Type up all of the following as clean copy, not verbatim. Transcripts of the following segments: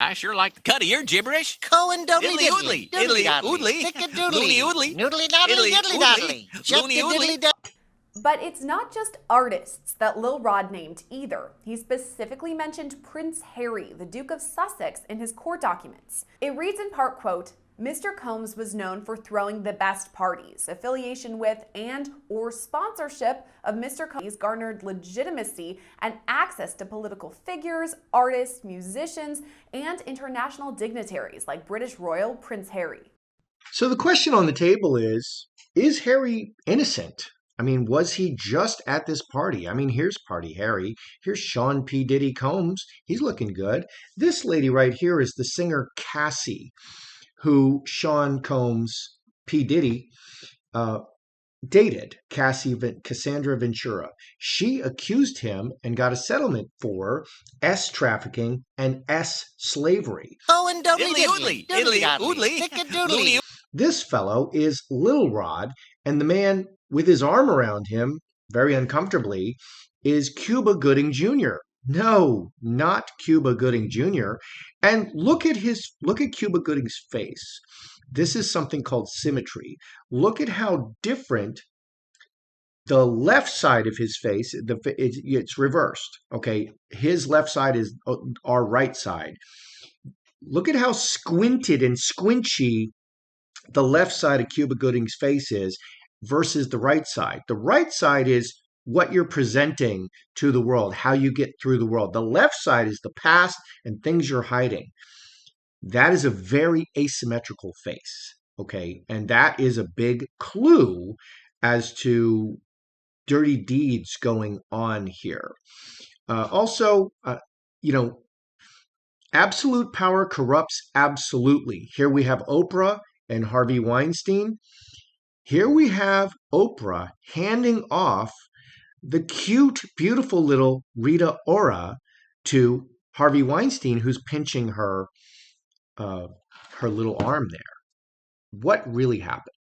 I sure like the cut of your gibberish. Cohen doodly Diddly diddly, oodly, doodly diddly doodly, oodly, doodly oodly, noodly doodly, diddly doodly, loony oodly. But it's not just artists that Lil Rod named either. He specifically mentioned Prince Harry, the Duke of Sussex, in his court documents. It reads in part, quote, Mr. Combs was known for throwing the best parties. Affiliation with and or sponsorship of Mr. Combs garnered legitimacy and access to political figures, artists, musicians, and international dignitaries like British Royal Prince Harry. So the question on the table is Harry innocent? I mean, was he just at this party? I mean, here's Party Harry. Here's Sean P. Diddy Combs. He's looking good. This lady right here is the singer Cassie, who Sean Combs, P. Diddy, dated, Cassandra Ventura. She accused him and got a settlement for S trafficking and S slavery. Cohen doodly Diddly diddly, oodly, doodly loony. This fellow is Lil Rod, and the man with his arm around him, very uncomfortably, is Cuba Gooding Jr. No, not Cuba Gooding Jr. And look at Cuba Gooding's face. This is something called symmetry. Look at how different the left side of his face, it's reversed. Okay, his left side is our right side. Look at how squinted and squinchy the left side of Cuba Gooding's face is versus the right side. The right side is what you're presenting to the world, how you get through the world. The left side is the past and things you're hiding. That is a very asymmetrical face, okay? And that is a big clue as to dirty deeds going on here. Also, absolute power corrupts absolutely. Here we have Oprah and Harvey Weinstein. Here we have Oprah handing off the cute, beautiful little Rita Ora to Harvey Weinstein, who's pinching her little arm there. What really happened?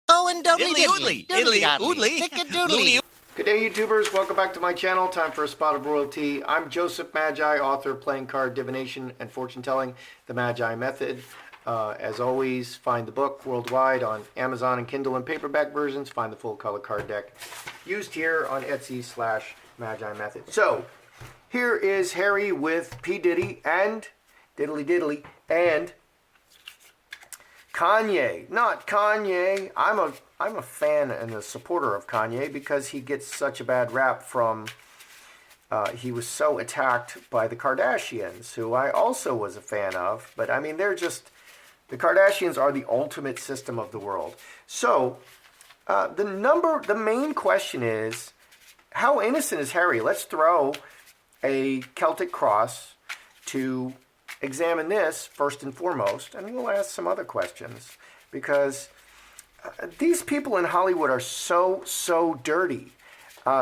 Cohen doodly Diddly diddly, oodly, doodly oodly, doodly, loony. Good day, YouTubers. Welcome back to my channel. Time for a spot of royalty. I'm Joseph Magi, author of Playing Card Divination and Fortune Telling, The Magi Method. As always, find the book worldwide on Amazon and Kindle and paperback versions. Find the full color card deck used here on Etsy/Magi Method. So, here is Harry with P. Diddy and Diddly and Kanye. Not Kanye. I'm a fan and a supporter of Kanye because he gets such a bad rap from... he was so attacked by the Kardashians, who I also was a fan of. But, I mean, they're just... The Kardashians are the ultimate system of the world. So, the main question is, how innocent is Harry? Let's throw a Celtic cross to examine this first and foremost, and we'll ask some other questions, because these people in Hollywood are so dirty.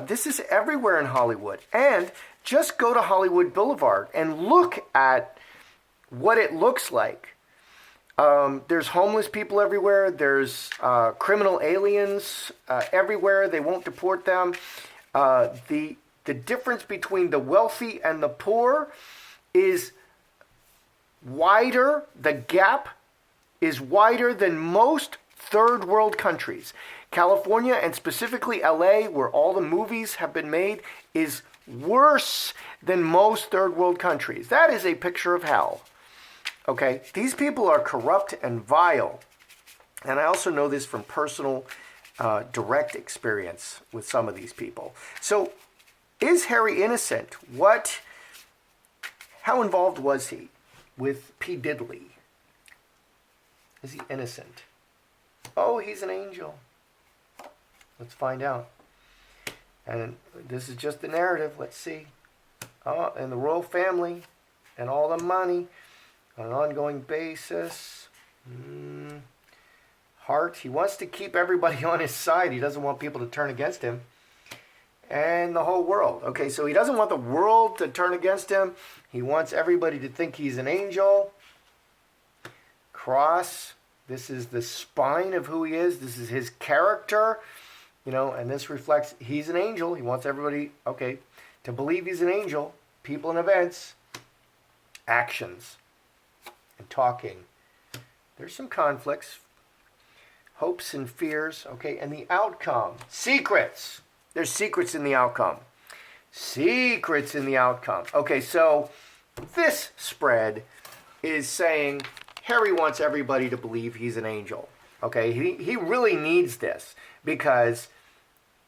This is everywhere in Hollywood. And just go to Hollywood Boulevard and look at what it looks like. There's homeless people everywhere. There's criminal aliens everywhere. They won't deport them. The difference between the wealthy and the poor is wider. The gap is wider than most third world countries. California, and specifically LA, where all the movies have been made, is worse than most third world countries. That is a picture of hell. Okay, these people are corrupt and vile. And I also know this from personal, direct experience with some of these people. So, is Harry innocent? How involved was he with P. Diddley? Is he innocent? Oh, he's an angel. Let's find out. And this is just the narrative. Let's see. Oh, and the royal family and all the money on an ongoing basis. Heart. He wants to keep everybody on his side. He doesn't want people to turn against him. And the whole world. Okay, so he doesn't want the world to turn against him. He wants everybody to think he's an angel. Cross. This is the spine of who he is. This is his character. And this reflects he's an angel. He wants everybody, to believe he's an angel. People and events. Actions. and talking. There's some conflicts, hopes and fears, okay, and the outcome. Secrets. There's secrets in the outcome. Secrets in the outcome. Okay, so this spread is saying Harry wants everybody to believe he's an angel. Okay, he really needs this because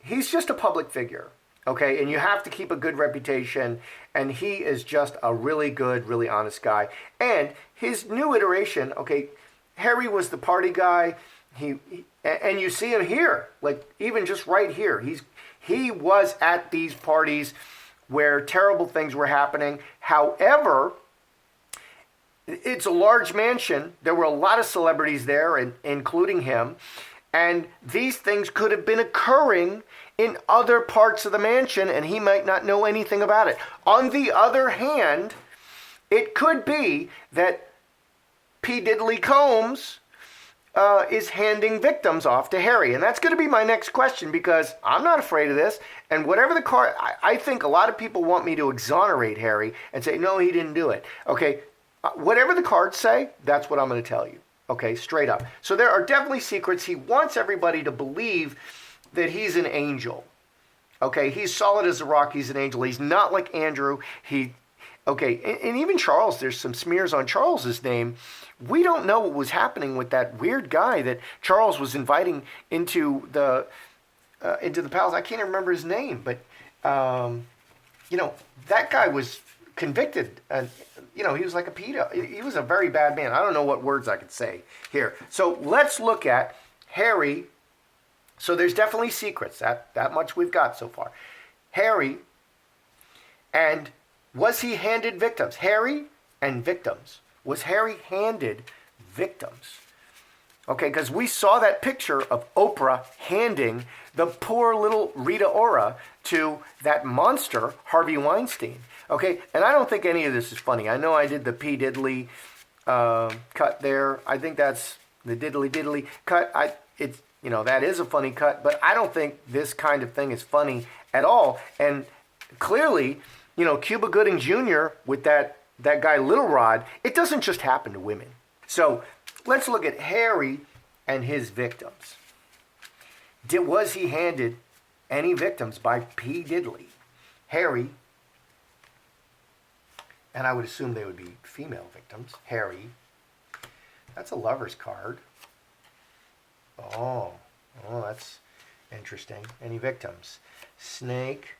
he's just a public figure. Okay, and you have to keep a good reputation, and he is just a really good, really honest guy. And his new iteration, okay, Harry was the party guy. And you see him here, like even just right here. He was at these parties where terrible things were happening. However, it's a large mansion. There were a lot of celebrities there, including him. And these things could have been occurring in other parts of the mansion, and he might not know anything about it. On the other hand, it could be that P. Diddley Combs is handing victims off to Harry. And that's going to be my next question, because I'm not afraid of this. And whatever the card, I think a lot of people want me to exonerate Harry and say, no, he didn't do it. Okay, whatever the cards say, that's what I'm going to tell you. Okay, straight up. So there are definitely secrets. He wants everybody to believe that he's an angel. Okay, he's solid as a rock. He's an angel. He's not like Andrew. Okay, and even Charles, there's some smears on Charles's name. We don't know what was happening with that weird guy that Charles was inviting into the palace. I can't remember his name, but that guy was convicted. He was like a pedo. He was a very bad man. I don't know what words I could say here. So let's look at Harry. So there's definitely secrets. That much we've got so far. Harry, and was he handed victims? Harry and victims. Was Harry handed victims? Okay, because we saw that picture of Oprah handing the poor little Rita Ora to that monster, Harvey Weinstein. Okay, and I don't think any of this is funny. I know I did the P. Diddley cut there. I think that's the Diddley cut. That is a funny cut, but I don't think this kind of thing is funny at all. And clearly, Cuba Gooding Jr. with that guy Little Rod, it doesn't just happen to women. So let's look at Harry and his victims. Was he handed any victims by P. Diddley? Harry, and I would assume they would be female victims. Harry, that's a lover's card. Oh, that's interesting. Any victims? Snake,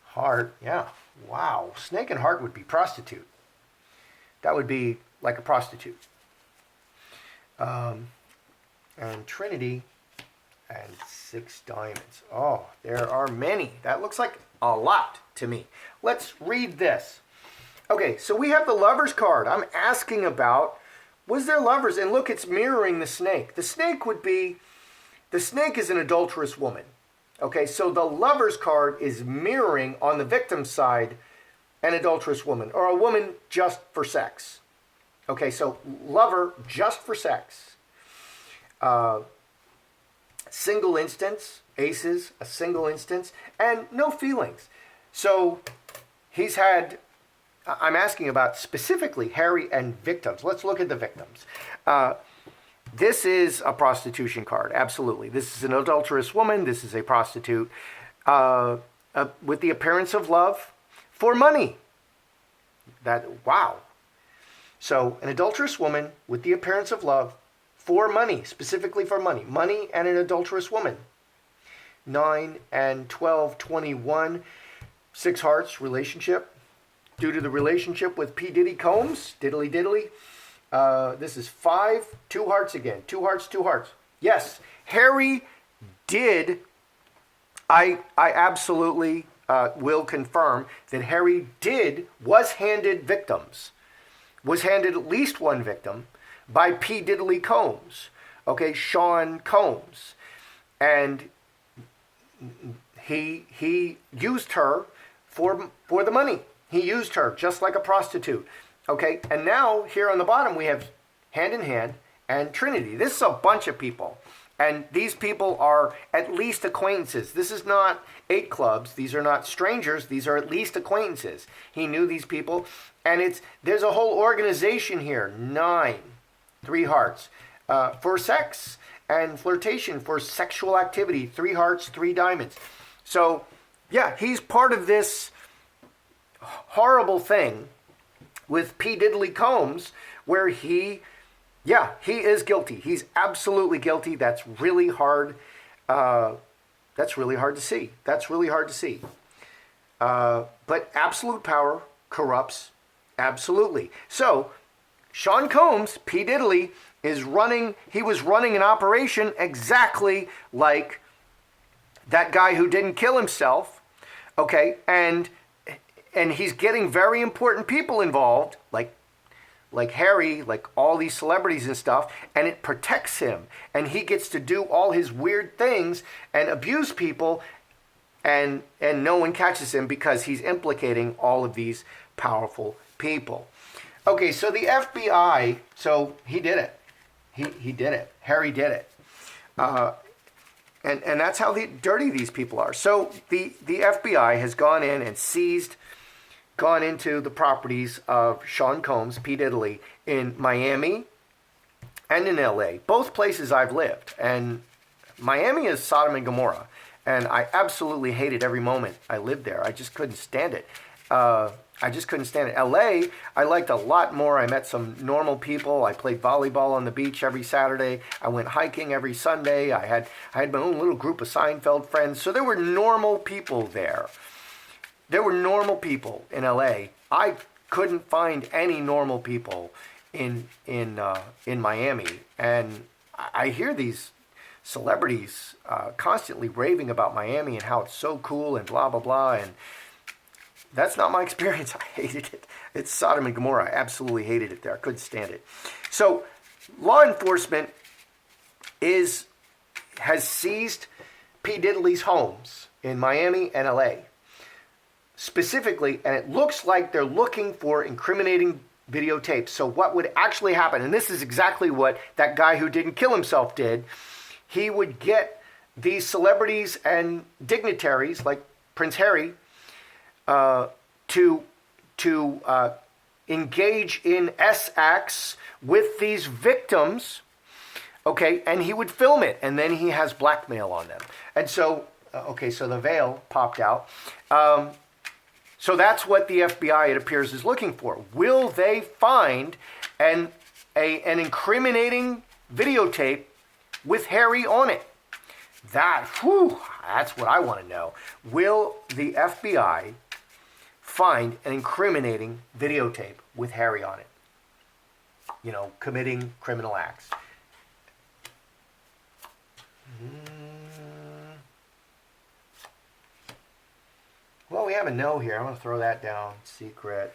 heart, yeah. Wow, snake and heart would be prostitute. That would be like a prostitute. And Trinity and 6 diamonds. Oh, there are many. That looks like a lot to me. Let's read this. Okay, so we have the lover's card. I'm asking about, was there lovers? And look, it's mirroring the snake. The snake is an adulterous woman. Okay, so the lover's card is mirroring on the victim's side an adulterous woman, or a woman just for sex. Okay, so lover just for sex. Single instance, aces, a single instance, and no feelings. So I'm asking about specifically Harry and victims. Let's look at the victims. This is a prostitution card, absolutely. This is an adulterous woman. This is a prostitute with the appearance of love for money. Wow. So an adulterous woman with the appearance of love for money, specifically for money. Money and an adulterous woman. 9 and 12, 21. 6 hearts, relationship. Due to the relationship with P. Diddy Combs, Diddley. This is 5, 2 hearts again. 2 hearts, 2 hearts. Yes, Harry did. I absolutely will confirm that Harry was handed victims. Was handed at least one victim by P. Diddley Combs. Okay, Sean Combs. And he used her for the money. He used her just like a prostitute. Okay, and now here on the bottom we have Hand in Hand and Trinity. This is a bunch of people. And these people are at least acquaintances. This is not 8 clubs. These are not strangers. These are at least acquaintances. He knew these people. And there's a whole organization here. 9, 3 hearts. For sex and flirtation, for sexual activity. 3 hearts, 3 diamonds. So, yeah, he's part of this horrible thing with P. Diddley Combs, where he is guilty. He's absolutely guilty. That's really hard. That's really hard to see. That's really hard to see. But absolute power corrupts absolutely. So, Sean Combs, P. Diddley, he was running an operation exactly like that guy who didn't kill himself, okay? And he's getting very important people involved, like Harry, like all these celebrities and stuff, and it protects him. And he gets to do all his weird things and abuse people, and no one catches him because he's implicating all of these powerful people. Okay, so the FBI, so he did it. He did it. Harry did it. And that's how dirty these people are. So the FBI has gone in and gone into the properties of Sean Combs, P. Diddley, in Miami and in LA, both places I've lived. And Miami is Sodom and Gomorrah. And I absolutely hated every moment I lived there. I just couldn't stand it. LA, I liked a lot more. I met some normal people. I played volleyball on the beach every Saturday. I went hiking every Sunday. I had my own little group of Seinfeld friends. So there were normal people there. There were normal people in LA. I couldn't find any normal people in Miami. And I hear these celebrities constantly raving about Miami and how it's so cool and blah, blah, blah. And that's not my experience. I hated it. It's Sodom and Gomorrah. I absolutely hated it there. I couldn't stand it. So law enforcement has seized P. Diddley's homes in Miami and LA. Specifically, and it looks like they're looking for incriminating videotapes. So what would actually happen, and this is exactly what that guy who didn't kill himself did, he would get these celebrities and dignitaries like Prince Harry to engage in acts with these victims, okay, and he would film it, and then he has blackmail on them. And so, so the veil popped out. So that's what the FBI, it appears, is looking for. Will they find an incriminating videotape with Harry on it? That's what I want to know. Will the FBI find an incriminating videotape with Harry on it? You know, committing criminal acts. Well, we have a no here. I'm going to throw that down. Secret.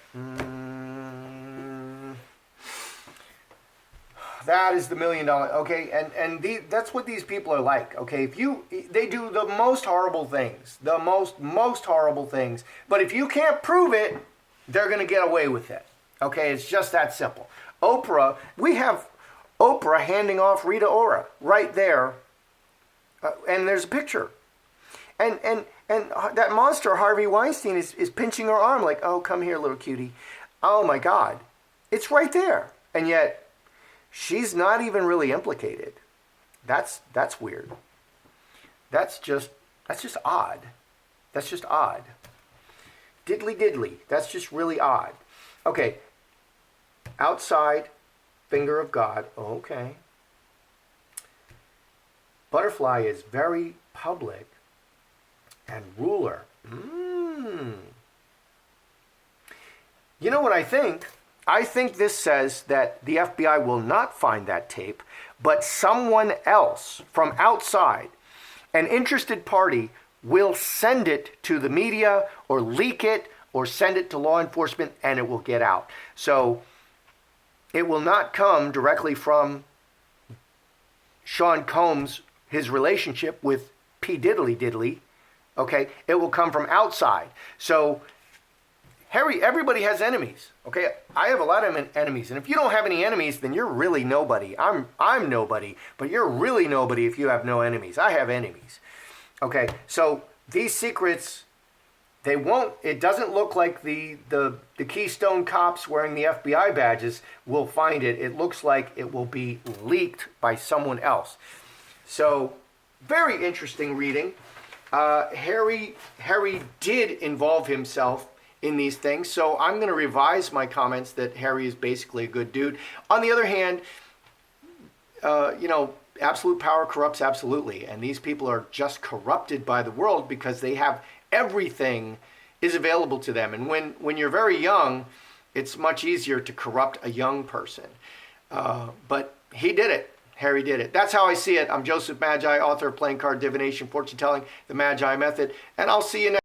That is the $1 million. Okay, and that's what these people are like. Okay, they do the most horrible things, the most horrible things. But if you can't prove it, they're going to get away with it. Okay, it's just that simple. Oprah, we have Oprah handing off Rita Ora right there, and there's a picture, and that monster Harvey Weinstein is pinching her arm like, oh, come here, little cutie. Oh my God, it's right there, and yet she's not even really implicated. That's weird. That's just odd. That's just odd. Diddly. That's just really odd. Okay. Outside, finger of God. Okay. Butterfly is very public and ruler. You know what I think? I think this says that the FBI will not find that tape, but someone else from outside, an interested party, will send it to the media or leak it or send it to law enforcement, and it will get out. So it will not come directly from Sean Combs, his relationship with P. Diddley, okay? It will come from outside. So Harry, everybody has enemies. Okay, I have a lot of enemies, and if you don't have any enemies, then you're really nobody. I'm nobody, but you're really nobody if you have no enemies. I have enemies. Okay, so these secrets, they won't. It doesn't look like the Keystone cops wearing the FBI badges will find it. It looks like it will be leaked by someone else. So, very interesting reading. Harry did involve himself in these things, so I'm going to revise my comments that Harry is basically a good dude. On the other hand, absolute power corrupts absolutely, and these people are just corrupted by the world because they have everything is available to them. And when you're very young, it's much easier to corrupt a young person. But he did it. Harry did it. That's how I see it. I'm Joseph Magi, author of Playing Card Divination, Fortune Telling, The Magi Method, and I'll see you next